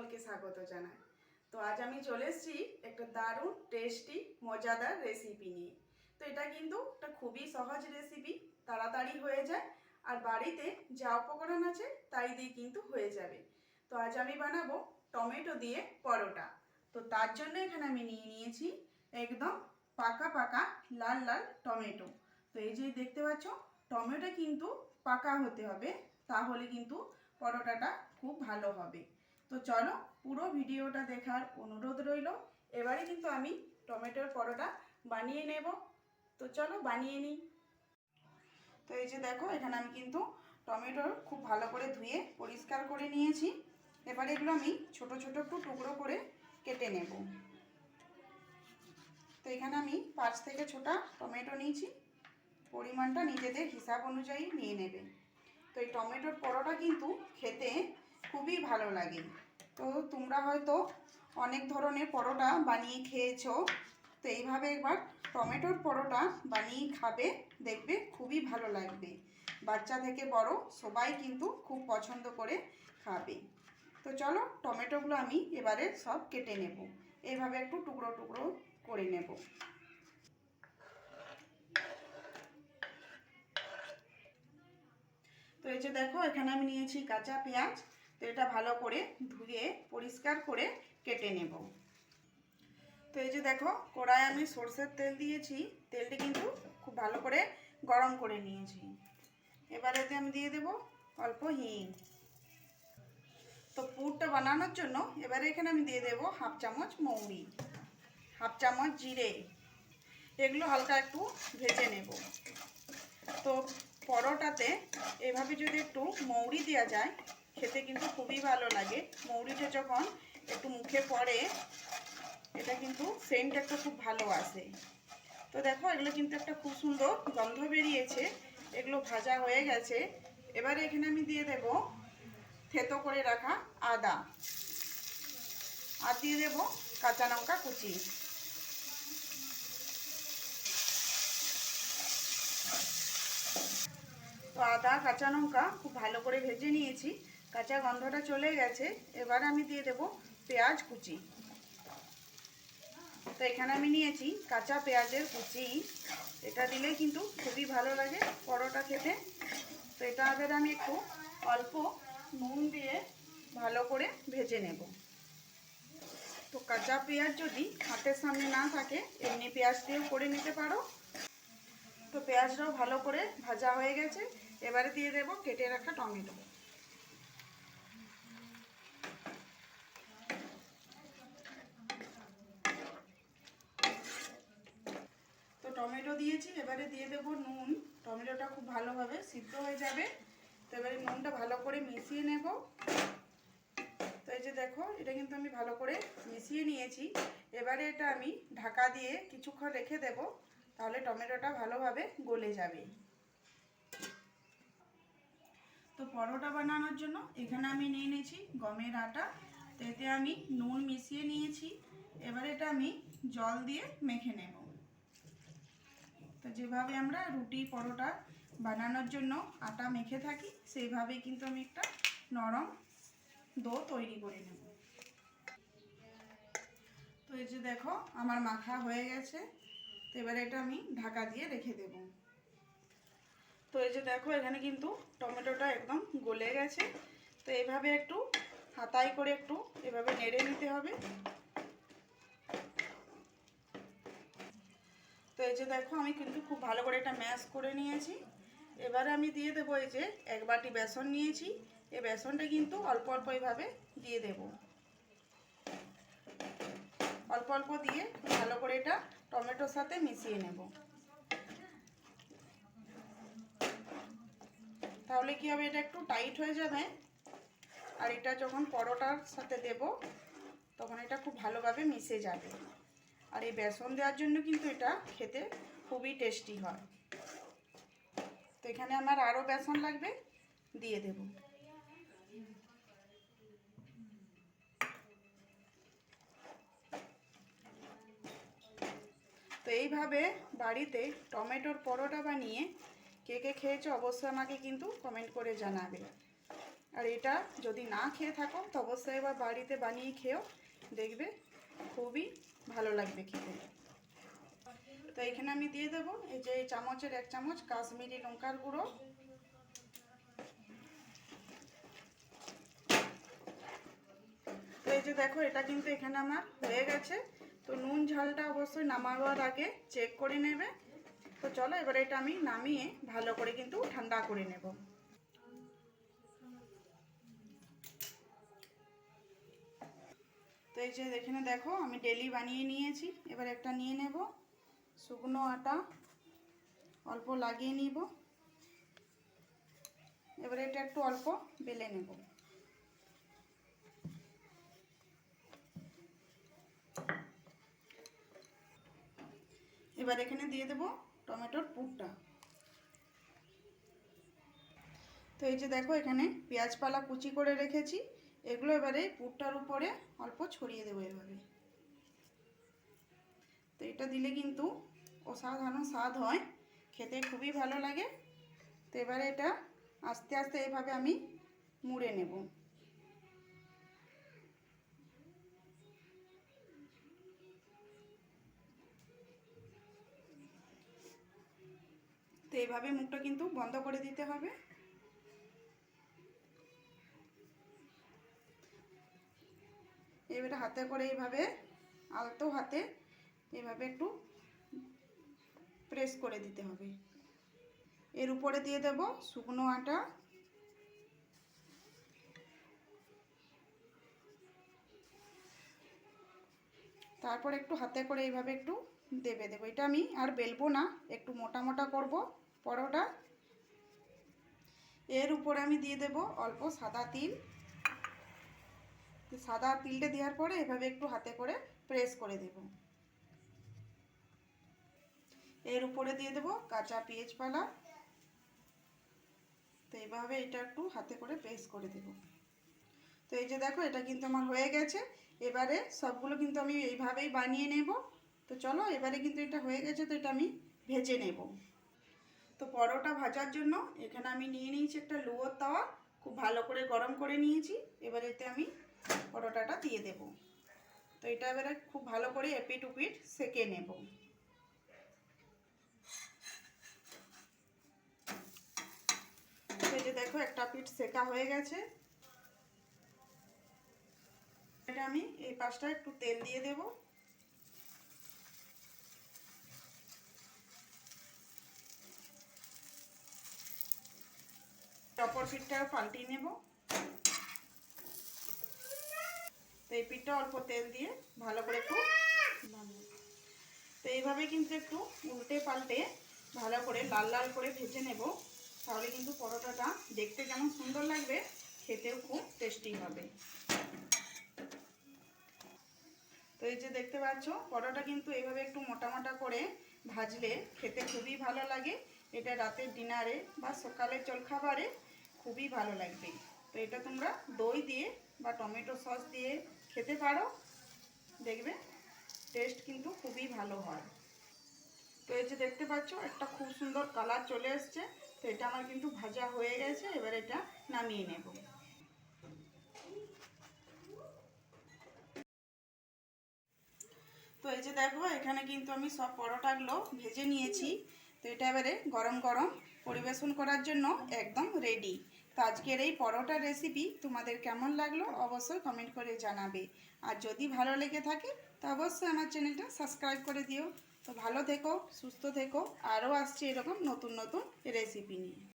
সকলকে স্বাগত জানাই। তো আজ আমি চলে এসেছি একটা দারুণ টেস্টি মজাদার রেসিপি নিয়ে। তো এটা কিন্তু একটা খুবই সহজ রেসিপি, তাড়াতাড়ি হয়ে যায় আর বাড়িতে যা উপকরণ আছে তাই দিয়ে কিন্তু হয়ে যাবে। তো আজ আমি বানাবো টমেটো দিয়ে পরোটা। তো তার জন্য এখানে আমি নিয়ে নিয়েছি একদম পাকা পাকা লাল লাল টমেটো। তো এই যে দেখতে পাচ্ছ, টমেটো কিন্তু পাকা হতে হবে, তাহলে কিন্তু পরোটাটা খুব ভালো হবে। তো চলো পুরো ভিডিওটা দেখার অনুরোধ রইল। এবারে কিন্তু আমি টমেটোর পরোটা বানিয়ে নেব। তো চলো বানিয়ে নিই। তো এই যে দেখো, এখানে আমি কিন্তু টমেটো খুব ভালো করে ধুয়ে পরিষ্কার করে নিয়েছি। এবারে এগুলো আমি ছোট ছোট একটু টুকরো করে কেটে নেব। তো এখানে আমি 5 থেকে 6টা টমেটো নিয়েছি। পরিমাণটা নিজেদের হিসাব অনুযায়ী নিয়ে নেবে। তো এই টমেটোর পরোটা কিন্তু খেতে খুবই ভালো লাগে। তো তোমরা হয়তো অনেক ধরনের পরোটা বানিয়ে খেয়েছো। তো এইভাবে একবার টমেটোর পরোটা বানিয়ে খাবে, দেখবে খুবই ভালো লাগবে। বাচ্চা থেকে বড় সবাই কিন্তু খুব পছন্দ করে খাবে। তো চলো টমেটোগুলো আমি এবারে সব কেটে নেব। এইভাবে একটু টুকরো টুকরো করে নেব। তো এই যে দেখো, এখানে আমি নিয়েছি কাঁচা পেঁয়াজ। তো এটা ভালো করে ধুয়ে পরিষ্কার করে কেটে নেব। তো এই যে দেখো, কড়ায় আমি সরষের তেল দিয়েছি। তেলটি কিন্তু খুব ভালো করে গরম করে নিয়েছি। এবারেতে আমি দিয়ে দেব অল্প হিং। তো পুরটা বানানোর জন্য এবারে এখানে আমি দিয়ে দেব 1/2 চামচ মৌরি, 1/2 চামচ জিরে। এগুলো হালকা একটু ভেজে নেব। তো পরোটাতে এভাবে যদি একটু মৌরি দেওয়া যায়, খেতে কিন্তু খুবই ভালো লাগে। মৌরিটা যখন একটু মুখে পড়ে, এটা কিন্তু সেন্ট একটা খুব ভালো আসে। তো দেখো, এগুলো কিন্তু একটা খুব সুন্দর গন্ধ বেরিয়েছে। এগুলো ভাজা হয়ে গেছে। এবারে এখানে আমি দিয়ে দেব থেতো করে রাখা আদা, আর দিয়ে দেব কাঁচা লঙ্কা কুচি। তো আদা কাঁচা লঙ্কা খুব ভালো করে ভেজে নিয়েছি, কাঁচা গন্ধটা চলে গেছে। এবার আমি দিয়ে দেব পেঁয়াজ কুচি। তো এখানে আমি নিয়েছি কাঁচা পেঁয়াজের কুচি। এটা দিলে কিন্তু খুবই ভালো লাগে পরোটা খেতে। তো এটা এবার আমি একটু অল্প নুন দিয়ে ভালো করে ভেজে নেব। তো কাঁচা পেঁয়াজ যদি হাতের সামনে না থাকে, এমনি পেঁয়াজ দিয়েও করে নিতে পারো। তো পেঁয়াজটাও ভালো করে ভাজা হয়ে গেছে। এবারে দিয়ে দেব কেটে রাখা টমেটো। তো টমেটো দিয়েছি, এবারে দিয়ে দেব নুন। টমেটোটা খুব ভালোভাবে সিদ্ধ হয়ে যাবে। তো এবারে নুনটা ভালো করে মিশিয়ে নেব। তো এই যে দেখো, এটা কিন্তু আমি ভালো করে মিশিয়ে নিয়েছি। এবারে এটা আমি ঢাকা দিয়ে কিছুক্ষণ রেখে দেব, তাহলে টমেটোটা ভালোভাবে গলে যাবে। তো পরোটা বানানোর জন্য এখানে আমি নিয়ে নিয়েছি গমের আটা। তো এতে আমি নুন মিশিয়ে নিয়েছি। এবারে এটা আমি জল দিয়ে মেখে নেব। তো যেভাবে আমরা রুটি পরোটা বানানোর জন্য আটা মেখে থাকি, সেইভাবেই কিন্তু আমি একটা নরম ডো তৈরি করে নেব। তো এই যে দেখো, আমার মাখা হয়ে গেছে। তো এবারে এটা আমি ঢাকা দিয়ে রেখে দেব। তো এই যে দেখো, এখানে কিন্তু টমেটোটা একদম গলে গেছে। তো এইভাবে একটু হাতায় করে একটু এভাবে নেড়ে নিতে হবে। তো এই যে দেখো, আমি কিন্তু খুব ভালো করে এটা ম্যাশ করে নিয়েছি। এবারে আমি দিয়ে দেবো এই যে 1 বাটি বেসন নিয়েছি। এই বেসনটা কিন্তু অল্প অল্প এইভাবে দিয়ে দেব। অল্প অল্প দিয়ে ভালো করে এটা টমেটোর সাথে মিশিয়ে নেব। তাহলে কি হবে, এটা একটু টাইট হয়ে যাবে। আর এটা যখন পরোটার সাথে দেব, তখন এটা খুব ভালোভাবে মিশে যাবে। আর এই বেসন দেওয়ার জন্য কিন্তু এটা খেতে খুবই টেস্টি হয়। তো এখানে আমার আরও বেসন লাগবে, দিয়ে দেব। তো এইভাবে বাড়িতে টমেটোর পরোটা বানিয়ে কে কে খেয়েছো অবশ্যই আমাকে কিন্তু কমেন্ট করে জানাবে। আর এটা যদি না খেয়ে থাকো তো অবশ্যই এবার বাড়িতে বানিয়ে খেও, দেখবে খুবই ভালো লাগবে খেতে। তো এখানে আমি দিয়ে দেবো এই যে এই চামচের 1 চামচ কাশ্মীরি লঙ্কার গুঁড়ো। তো এই যে দেখো এটা কিন্তু এখানে আমার হয়ে গেছে। তো নুন ঝালটা অবশ্যই নামাবার আগে চেক করে নেবে। তো চলো এবার এটা আমি নামিয়ে ভালো করে কিন্তু ঠান্ডা করে নেব। তো এই যে এখানে দেখো আমি ডেলি বানিয়ে নিয়েছি। এবার একটা নিয়ে নেব, শুকনো আটা অল্প লাগিয়ে নিব। এবার এটা একটু অল্প বেলে নেব। এবার এখানে দিয়ে দেব টমেটোর পুরটা। তো এই যে দেখো এখানে পেঁয়াজ পালা কুচি করে রেখেছি, এগুলো এবারে পুরটার উপরে অল্প ছড়িয়ে দেবো এভাবে। তো এটা দিলে কিন্তু অসাধারণ স্বাদ হয়, খেতে খুবই ভালো লাগে। তো এবারে এটা আস্তে আস্তে এভাবে আমি মুড়ে নেব। তো এইভাবে মুখটা কিন্তু বন্ধ করে দিতে হবে। এবারে হাতে করে এইভাবে আলতো হাতে এইভাবে একটু প্রেস করে দিতে হবে। এর উপরে দিয়ে দেব শুকনো আটা। তারপর একটু হাতে করে এইভাবে একটু দেবে দেবো। এটা আমি আর বেলবো না, একটু মোটা মোটা করব পরোটা। এর উপরে আমি দিয়ে দেব অল্প সাদা তিল। সাদা তিলটা দেওয়ার পরে এভাবে একটু হাতে করে প্রেস করে দেব। এর উপরে দিয়ে দেব কাঁচা পেঁয়াজ পালা। তো এইভাবে এটা একটু হাতে করে প্রেস করে দেব। তো এই যে দেখো এটা কিন্তু আমার হয়ে গেছে। এবারে সবগুলো কিন্তু আমি এইভাবেই বানিয়ে নেব। তো চলো এবারে কিন্তু এটা হয়ে গেছে, তো এটা আমি ভেজে নেব। তো পরোটা ভাজার জন্য এখানে আমি নিয়ে নিয়েছি একটা লোহার তাওয়া, খুব ভালো করে গরম করে নিয়েছি। এবারে এতে আমি পরোটাটা দিয়ে দেব। তো এটা এবারে খুব ভালো করে এপিট উপিট সেঁকে নেব। এই যে দেখো একটা পিঠ সেঁকা হয়ে গেছে। এটা আমি এই পাশটা একটু তেল দিয়ে দেব। অপর পিঠটা পাল্টিয়ে নেব। তো এই পিঠটা অল্প তেল দিয়ে ভালো করে একটু, তো এইভাবে কিন্তু একটু উল্টে পাল্টে ভালো করে লাল লাল করে ভেজে নেব। তাহলে কিন্তু পরোটাটা দেখতে যেমন সুন্দর লাগবে, খেতেও খুব টেস্টি হবে। তো এই যে দেখতে পাচ্ছ পরোটা কিন্তু এইভাবে একটু মোটা মোটা করে ভাজলে খেতে খুবই ভালো লাগে। এটা রাতের ডিনারে বা সকালের জলখাবারে খুবই ভালো লাগবে। তো এটা তোমরা দই দিয়ে বা টমেটো সস দিয়ে খেতে পারো, দেখবে টেস্ট কিন্তু খুবই ভালো হয়। তো এই যে দেখতে পাচ্ছ একটা খুব সুন্দর কালার চলে এসছে। তো এটা আমার কিন্তু ভাজা হয়ে গেছে। এবার এটা নামিয়ে নেব। তো এই যে দেখো এখানে কিন্তু আমি সব পরোটাগুলো ভেজে নিয়েছি। তো এটা এবারে গরম গরম পরিবেশন করার জন্য একদম রেডি। তো আজকের এই পরোটার রেসিপি তোমাদের কেমন লাগলো অবশ্যই কমেন্ট করে জানাবে। আর যদি ভালো লেগে থাকে তো অবশ্যই আমার চ্যানেলটা সাবস্ক্রাইব করে দিও। তো ভালো থেকো, সুস্থ থেকো, আরও আসছে এরকম নতুন নতুন রেসিপি নিয়ে।